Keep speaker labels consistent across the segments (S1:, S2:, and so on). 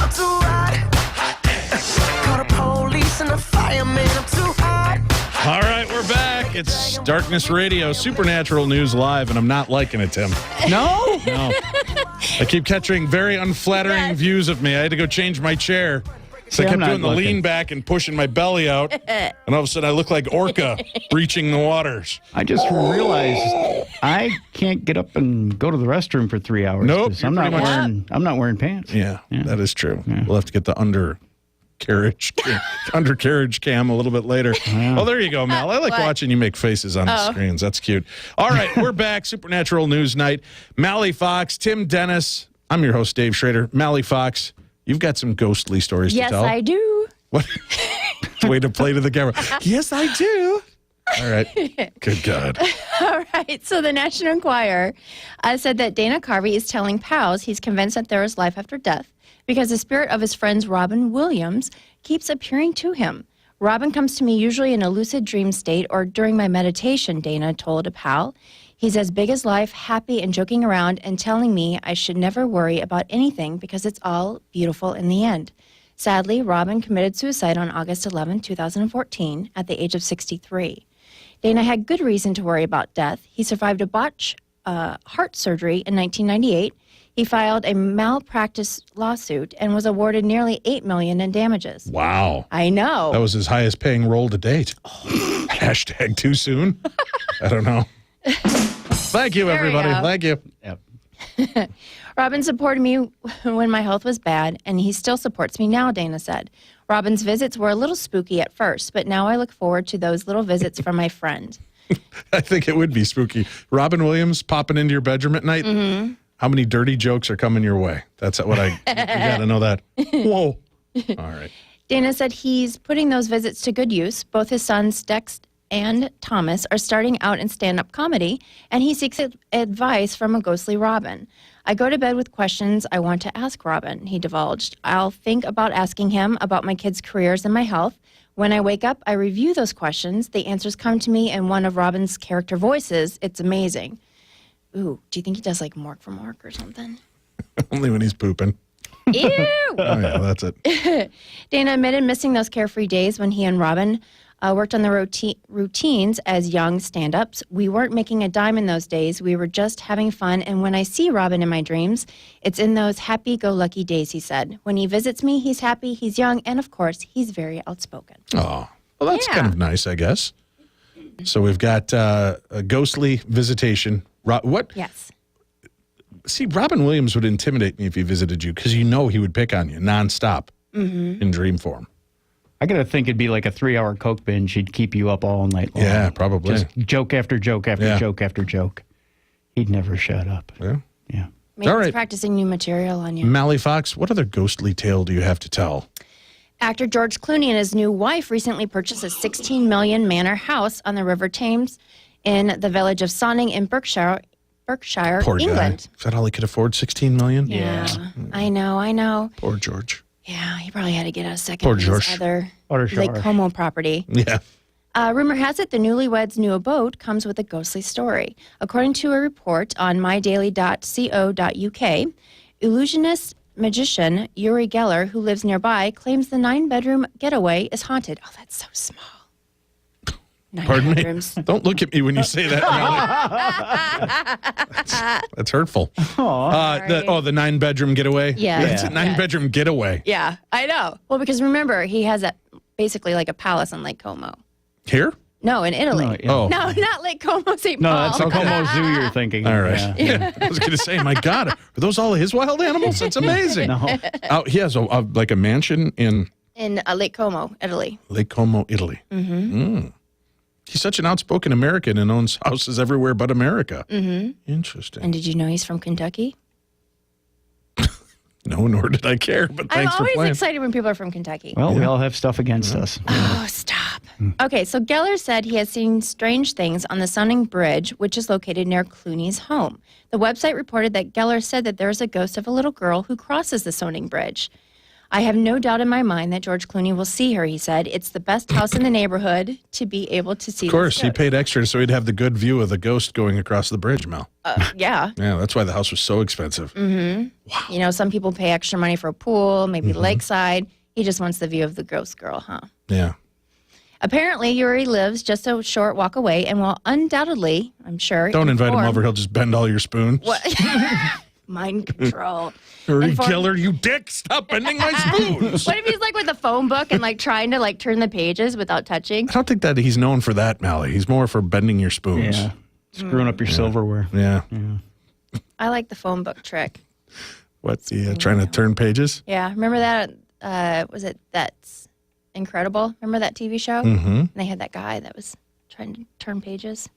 S1: I'm too hot. Call the police and the fireman, I'm too hot.
S2: All right, we're back. It's Darkness Radio, Supernatural News Live, and I'm not liking it, Tim.
S3: No?
S2: No. I keep catching very unflattering views of me. I had to go change my chair. So I kept doing the lean back and pushing my belly out. And all of a sudden, I look like Orca breaching the waters.
S3: I just realized I can't get up and go to the restroom for 3 hours.
S2: Nope.
S3: I'm not wearing pants.
S2: Yeah, that is true.
S3: Yeah.
S2: We'll have to get the undercarriage cam a little bit later. Oh, there you go, Mel. I like watching you make faces on the screens. That's cute. All right, we're back. Supernatural News Night. Mallie Fox, Tim Dennis. I'm your host, Dave Schrader. Mallie Fox, you've got some ghostly stories to tell.
S4: Yes, I do.
S2: What? Way to play to the camera. Yes, I do. All right. Good God.
S4: All right. So the National Enquirer said that Dana Carvey is telling pals he's convinced that there is life after death because the spirit of his friend Robin Williams keeps appearing to him. Robin comes to me usually in a lucid dream state or during my meditation, Dana told a pal. He's as big as life, happy and joking around and telling me I should never worry about anything because it's all beautiful in the end. Sadly, Robin committed suicide on August 11, 2014, at the age of 63. Dana had good reason to worry about death. He survived a botched heart surgery in 1998. He filed a malpractice lawsuit and was awarded nearly $8 million in damages.
S2: Wow.
S4: I know.
S2: That was his highest paying role to date. Hashtag too soon. I don't know. Thank you, everybody. Thank you.
S3: Yep.
S4: Robin supported me when my health was bad, and he still supports me now, Dana said. Robin's visits were a little spooky at first, but now I look forward to those little visits from my friend.
S2: I think it would be spooky. Robin Williams popping into your bedroom at night. Mm-hmm. How many dirty jokes are coming your way? That's what you got to know that. Whoa. All right.
S4: Dana said he's putting those visits to good use. Both his sons, Dex and Thomas, are starting out in stand-up comedy, and he seeks advice from a ghostly Robin. I go to bed with questions I want to ask Robin, he divulged. I'll think about asking him about my kids' careers and my health. When I wake up, I review those questions. The answers come to me in one of Robin's character voices. It's amazing. Ooh, do you think he does like Mork from Mork or something?
S2: Only when he's pooping.
S4: Ew!
S2: Oh, yeah, that's it.
S4: Dana admitted missing those carefree days when he and Robin worked on the routines as young stand-ups. We weren't making a dime in those days. We were just having fun. And when I see Robin in my dreams, it's in those happy-go-lucky days, he said. When he visits me, he's happy, he's young, and of course, he's very outspoken.
S2: Oh, well, that's kind of nice, I guess. So we've got a ghostly visitation. What?
S4: Yes.
S2: See, Robin Williams would intimidate me if he visited you because you know he would pick on you nonstop in dream form.
S3: I got to think it'd be like a 3-hour Coke binge. He'd keep you up all night long.
S2: Yeah, probably.
S3: Just joke after joke after joke after joke. He'd never shut up.
S2: Yeah.
S3: Yeah.
S4: Maybe
S2: All
S4: he's
S2: right.
S4: practicing new material on you.
S2: Mallie Fox, what other ghostly tale do you have to tell?
S4: Actor George Clooney and his new wife recently purchased a $16 million manor house on the River Thames in the village of Sonning in Berkshire,
S2: Poor
S4: England.
S2: guy. Is that all he could afford, $16 million?
S4: Yeah. I know.
S2: Poor George.
S4: Yeah, he probably had to get a second
S2: Poor
S4: on his
S2: George.
S4: other
S3: Poor
S4: Lake
S3: George.
S4: Como property.
S2: Yeah.
S4: Rumor has it the newlyweds' new abode comes with a ghostly story. According to a report on mydaily.co.uk, illusionist magician Uri Geller, who lives nearby, claims the 9-bedroom getaway is haunted. Oh, that's so small. 9
S2: Pardon
S4: bedrooms.
S2: me? Don't look at me when you say that, Mallie. That's hurtful. The 9-bedroom getaway?
S4: Yeah.
S2: It's a 9-bedroom getaway.
S4: Yeah, I know. Well, because remember, he has basically like a palace on Lake Como.
S2: Here?
S4: No, in Italy.
S3: No, yeah.
S2: Oh.
S4: No, not Lake Como, St.
S3: No,
S4: Paul.
S3: that's the Como Zoo you're thinking.
S2: All right.
S3: Yeah.
S2: I was going to say, my God, are those all his wild animals? That's amazing.
S3: No.
S2: He has like a mansion in
S4: Lake Como, Italy.
S2: Lake Como, Italy. Mm. He's such an outspoken American and owns houses everywhere but America. Mm-hmm. Interesting.
S4: And did you know he's from Kentucky?
S2: No, nor did I care, but thanks
S4: I'm
S2: for
S4: always
S2: playing.
S4: excited when people are from Kentucky.
S3: Well, we all have stuff against us.
S4: Oh, stop. Okay, so Geller said he has seen strange things on the Sonning Bridge, which is located near Clooney's home. The website reported that Geller said that there is a ghost of a little girl who crosses the Sonning Bridge. I have no doubt in my mind that George Clooney will see her, he said. It's the best house in the neighborhood to be able to see.
S2: Of course, he paid extra so he'd have the good view of the ghost going across the bridge, Mel.
S4: Yeah.
S2: Yeah, that's why the house was so expensive.
S4: Mm-hmm. Wow. You know, some people pay extra money for a pool, maybe lakeside. He just wants the view of the ghost girl, huh?
S2: Yeah.
S4: Apparently, Yuri lives just a short walk away and will undoubtedly, I'm sure.
S2: Don't invite him over. He'll just bend all your spoons.
S4: What? Mind control.
S2: Hurry, killer, you dick. Stop bending my spoons.
S4: What if he's like with a phone book and like trying to like turn the pages without touching?
S2: I don't think that he's known for that, Mallie. He's more for bending your spoons.
S3: Yeah. Screwing up your silverware.
S2: Yeah.
S4: I like the phone book trick.
S2: What, trying to turn pages?
S4: Yeah. Remember that? Was it That's Incredible? Remember that TV show?
S2: Mm-hmm.
S4: And they had that guy that was trying to turn pages?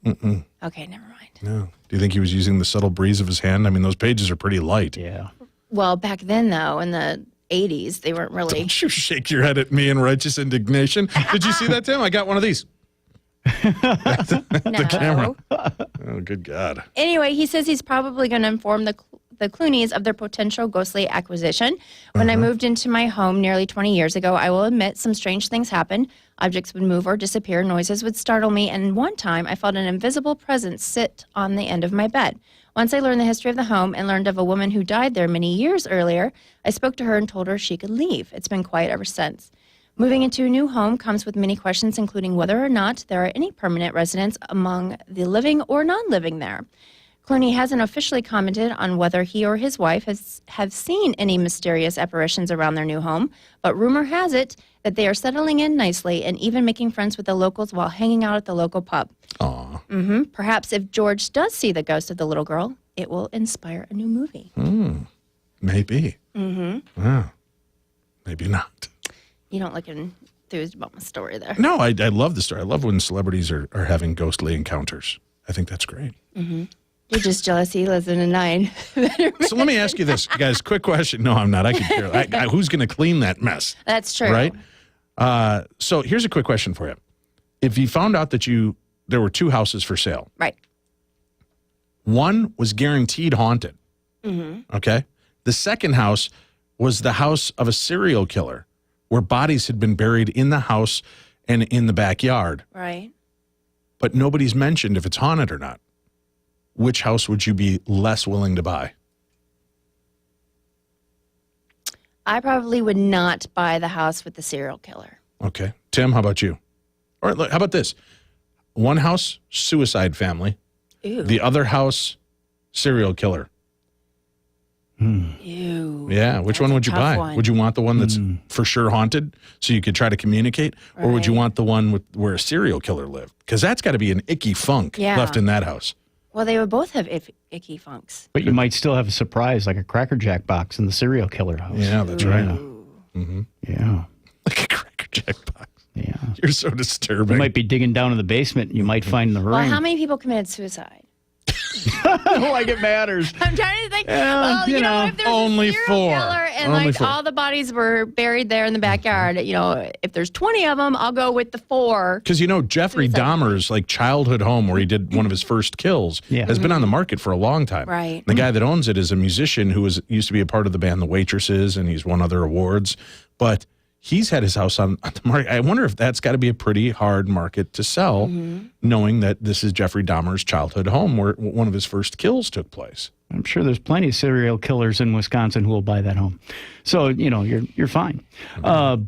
S2: Mm-mm.
S4: Okay, never mind.
S2: No. Do you think he was using the subtle breeze of his hand? I mean, those pages are pretty light.
S3: Yeah.
S4: Well, back then, though, in the 80s, they weren't really.
S2: Don't you shake your head at me in righteous indignation. Did you see that, Tim? I got one of these. The camera. Oh, good God.
S4: Anyway, he says he's probably going to inform the Clooneys of their potential ghostly acquisition. When I moved into my home nearly 20 years ago, I will admit some strange things happened. Objects would move or disappear, noises would startle me, and one time I felt an invisible presence sit on the end of my bed. Once I learned the history of the home and learned of a woman who died there many years earlier, I spoke to her and told her she could leave. It's been quiet ever since. Moving into a new home comes with many questions, including whether or not there are any permanent residents among the living or non-living there. Clooney hasn't officially commented on whether he or his wife have seen any mysterious apparitions around their new home, but rumor has it that they are settling in nicely and even making friends with the locals while hanging out at the local pub.
S2: Aw.
S4: Perhaps if George does see the ghost of the little girl, it will inspire a new movie.
S2: Maybe. Wow. Maybe not.
S4: You don't look enthused about my story there.
S2: No, I love the story. I love when celebrities are having ghostly encounters. I think that's great.
S4: You're just jealous he lives in a 9.
S2: So let me ask you this, guys. Quick question. No, I'm not. I could care. Who's going to clean that mess?
S4: That's true.
S2: Right? So here's a quick question for you. If you found out that there were 2 houses for sale.
S4: Right.
S2: One was guaranteed haunted. Okay? The second house was the house of a serial killer where bodies had been buried in the house and in the backyard.
S4: Right.
S2: But nobody's mentioned if it's haunted or not. Which house would you be less willing to buy?
S4: I probably would not buy the house with the serial killer.
S2: Okay. Tim, how about you? All right, look, how about this? One house, suicide family.
S4: Ew.
S2: The other house, serial killer.
S4: Ew.
S2: Yeah, which one would you buy?
S4: One.
S2: Would you want the one that's for sure haunted so you could try to communicate? Or would you want the one where a serial killer lived? Because that's got to be an icky funk left in that house.
S4: Well, they would both have icky funks.
S3: But you might still have a surprise, like a Cracker Jack box in the serial killer house.
S2: Yeah, that's right.
S3: Yeah.
S2: Like a Cracker Jack box.
S3: Yeah.
S2: You're so disturbing.
S3: You might be digging down in the basement and you might find the ring.
S4: Well, how many people committed suicide?
S3: like it matters.
S4: I'm trying to think. Well, you know, if there's
S2: only
S4: a serial
S2: 4.
S4: killer and
S2: Only
S4: like
S2: 4.
S4: all the bodies were buried there in the backyard, you know, if there's 20 of them, I'll go with the 4.
S2: Because, Jeffrey Dahmer's like childhood home where he did one of his first kills has been on the market for a long time.
S4: Right.
S2: The guy that owns it is a musician who used to be a part of the band The Waitresses, and he's won other awards. But he's had his house on the market. I wonder if that's got to be a pretty hard market to sell, knowing that this is Jeffrey Dahmer's childhood home where one of his first kills took place.
S3: I'm sure there's plenty of serial killers in Wisconsin who will buy that home. So, you're fine. But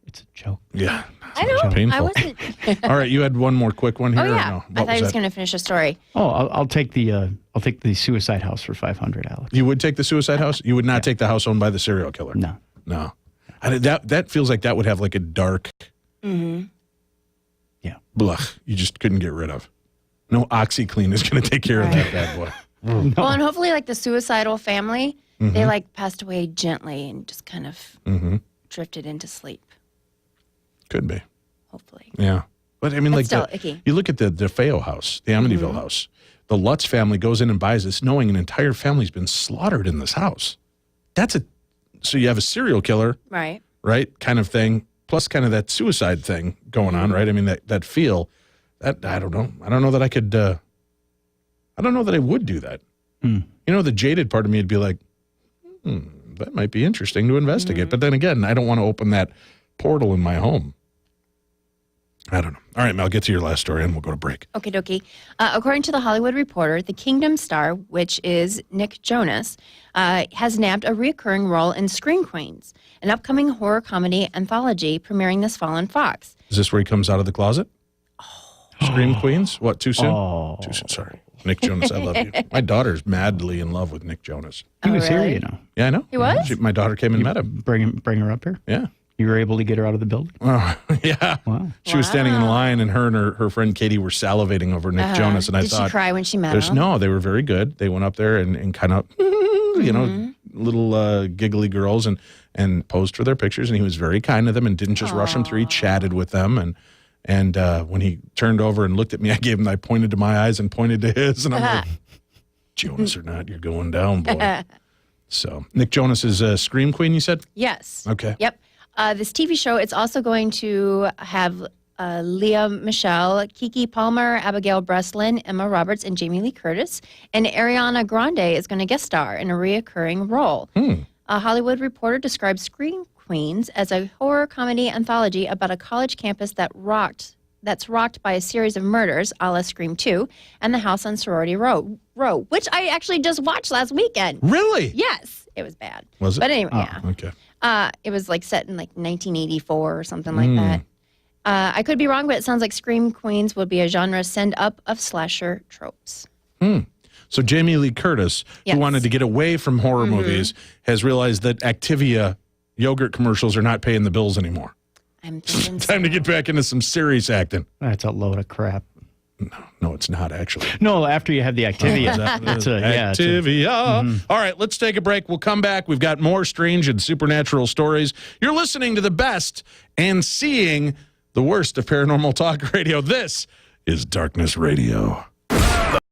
S3: it's a joke.
S2: Yeah.
S4: I know.
S2: Painful.
S4: I wasn't.
S2: All right, you had one more quick one here.
S4: Oh, yeah.
S2: Or no?
S4: I thought he was going to finish a story.
S3: Oh, I'll take the suicide house for $500, Alex.
S2: You would take the suicide house? You would not take the house owned by the serial killer?
S3: No.
S2: No. That feels like that would have like a dark,
S3: yeah,
S2: blech, you just couldn't get rid of. No OxyClean is going to take care of that bad boy.
S4: Well, and hopefully, like the suicidal family, they like passed away gently and just kind of drifted into sleep.
S2: Could be.
S4: Hopefully.
S2: Yeah. But I mean,
S4: That's
S2: like,
S4: still icky.
S2: you look at the DeFeo house, the Amityville house. The Lutz family goes in and buys this knowing an entire family's been slaughtered in this house. So you have a serial killer,
S4: Right.
S2: right, kind of thing, plus kind of that suicide thing going on, right? I mean, that feel, that, I don't know. I don't know that I could, I don't know that I would do that. The jaded part of me would be like, that might be interesting to investigate. But then again, I don't want to open that portal in my home. I don't know. All right, Mel, get to your last story and we'll go to break.
S4: Okie dokie. According to the Hollywood Reporter, the Kingdom star, which is Nick Jonas, has nabbed a recurring role in Scream Queens, an upcoming horror comedy anthology premiering this fall on Fox.
S2: Is this where he comes out of the closet? Scream Queens? What, too soon?
S3: Oh.
S2: Too soon, sorry. Nick Jonas, I love you. My daughter's madly in love with Nick Jonas.
S3: He was
S4: really?
S3: here, you know.
S2: Yeah, I know.
S4: He was?
S2: My daughter came and met him.
S3: Bring her up here.
S2: Yeah.
S3: You were able to get her out of the building.
S2: Oh, yeah.
S3: Wow.
S2: She was standing in line, and her friend Katie were salivating over Nick Jonas, and I
S4: Did
S2: thought,
S4: she cry when she met him?
S2: no, they were very good. They went up there and kind of, you know, little giggly girls and posed for their pictures, and he was very kind to them and didn't just rush them through. He chatted with them, and when he turned over and looked at me, I pointed to my eyes and pointed to his, and I'm like, Jonas or not, you're going down, boy. So Nick Jonas is a Scream Queen, you said?
S4: Yes.
S2: Okay.
S4: Yep. This TV show, it's also going to have Leah Michelle, Kiki Palmer, Abigail Breslin, Emma Roberts, and Jamie Lee Curtis. And Ariana Grande is going to guest star in a reoccurring role. A Hollywood Reporter describes Scream Queens as a horror comedy anthology about a college campus that's rocked by a series of murders, a la Scream 2, and the house on Sorority Row, which I actually just watched last weekend.
S2: Really?
S4: Yes. It was bad.
S2: Was it?
S4: But anyway, yeah.
S2: Okay.
S4: It was like set in like 1984 or something like that. I could be wrong, but it sounds like Scream Queens will be a genre send-up of slasher tropes.
S2: So Jamie Lee Curtis,
S4: Yes.
S2: who wanted to get away from horror movies, has realized that Activia yogurt commercials are not paying the bills anymore.
S4: I'm thinking
S2: Time to get back into some serious acting.
S3: That's a load of crap.
S2: No, it's not actually.
S3: No, after you have the Activia.
S2: Activia. All right, let's take a break. We'll come back. We've got more strange and supernatural stories. You're listening to the best and seeing the worst of paranormal talk radio. This is Darkness Radio.